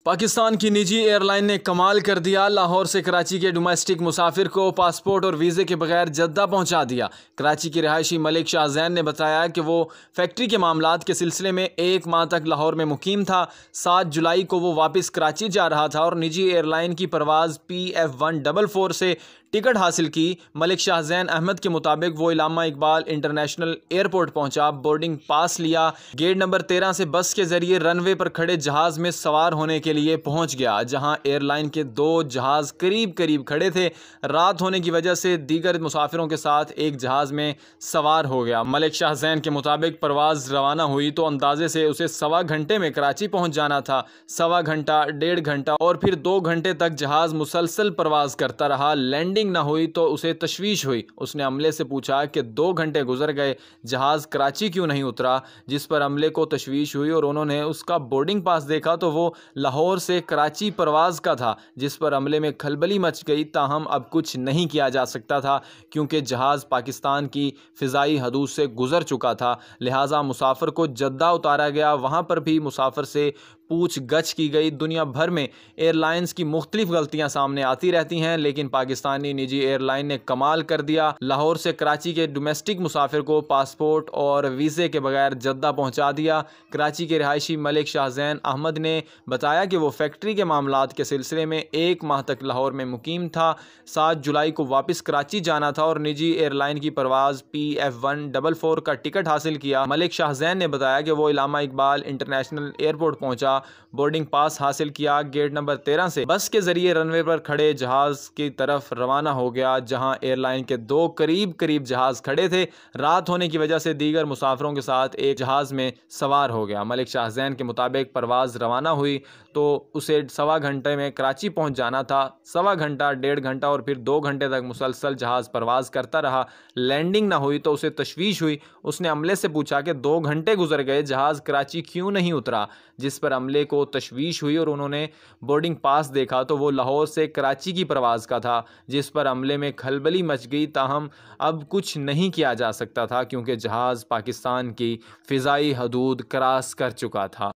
पाकिस्तान की निजी एयरलाइन ने कमाल कर दिया। लाहौर से कराची के डोमेस्टिक मुसाफिर को पासपोर्ट और वीज़े के बगैर जद्दा पहुंचा दिया। कराची के रिहायशी मलिक शाहजैन ने बताया कि वो फैक्ट्री के मामलात के सिलसिले में 1 माह तक लाहौर में मुकीम था। 7 जुलाई को वो वापस कराची जा रहा था और निजी एयरलाइन की परवाज़ PF144 से टिकट हासिल की। मलिक शाहजैन अहमद के मुताबिक वो इलामा इकबाल इंटरनेशनल एयरपोर्ट पहुंचा, बोर्डिंग पास लिया, गेट नंबर 13 से बस के जरिए रनवे पर खड़े जहाज़ में सवार होने के लिए पहुंच गया, जहां एयरलाइन के 2 जहाज़ करीब करीब खड़े थे। रात होने की वजह से दीगर मुसाफिरों के साथ एक जहाज़ में सवार हो गया। मलिक शाहजैन के मुताबिक परवाज़ रवाना हुई तो अंदाजे से उसे 1.25 घंटे में कराची पहुंच जाना था। 1.25 घंटा, 1.5 घंटा और फिर 2 घंटे तक जहाज़ मुसलसल परवाज़ करता रहा। लैंडिंग ना हुई तो उसे तशवीश हुई। उसने अमले से पूछा कि 2 घंटे गुजर गए, जहाज़ कराची क्यों नहीं उतरा, जिस पर अमले को तशवीश हुई और उन्होंने उसका बोर्डिंग पास देखा तो वो लाहौर से कराची परवाज़ का था, जिस पर अमले में खलबली मच गई। ताहम अब कुछ नहीं किया जा सकता था क्योंकि जहाज़ पाकिस्तान की फ़िज़ाई हदूद से गुजर चुका था। लिहाजा मुसाफिर को जद्दा उतारा गया। वहाँ पर भी मुसाफिर से पूछ गछ की गई। दुनिया भर में एयरलाइंस की मुख्तलिफ गलतियां सामने आती रहती हैं, लेकिन पाकिस्तानी निजी एयरलाइन ने कमाल कर दिया। लाहौर से कराची के डोमेस्टिक मुसाफिर को पासपोर्ट और वीज़े के बगैर जद्दा पहुंचा दिया। कराची के रिहायशी मलिक शाहजैन अहमद ने बताया कि वो फैक्ट्री के मामलात के सिलसिले में 1 माह तक लाहौर में मुकीम था। 7 जुलाई को वापस कराची जाना था और निजी एयरलाइन की परवाज़ PF144 का टिकट हासिल किया। मलिक शाहजैन ने बताया कि वो इलामा इकबाल इंटरनेशनल एयरपोर्ट पहुंचा, बोर्डिंग पास हासिल किया, गेट नंबर 13 से बस के जरिए रनवे पर खड़े जहाज़ की तरफ रवाना हो गया, जहां एयरलाइन के 2 करीब करीब जहाज़ खड़े थे। रात होने की वजह से दीगर मुसाफिरों के साथ एक जहाज़ में सवार हो गया। मलिक शाहजैन के मुताबिक परवाज़ रवाना हुई तो उसे 1.25 घंटे में कराची पहुंच जाना था। 1.25 घंटा, 1.5 घंटा और फिर 2 घंटे तक मुसलसल जहाज़ परवाज़ करता रहा। लैंडिंग ना हुई तो उसे तशवीश हुई। उसने अमले से पूछा कि 2 घंटे गुजर गए, जहाज़ कराची क्यों नहीं उतरा, जिस पर अमले को तशवीश हुई और उन्होंने बोर्डिंग पास देखा तो वो लाहौर से कराची की परवाज़ का था, जिस पर अमले में खलबली मच गई। ताहम अब कुछ नहीं किया जा सकता था क्योंकि जहाज़ पाकिस्तान की फ़िज़ाई हदूद क्रॉस कर चुका था।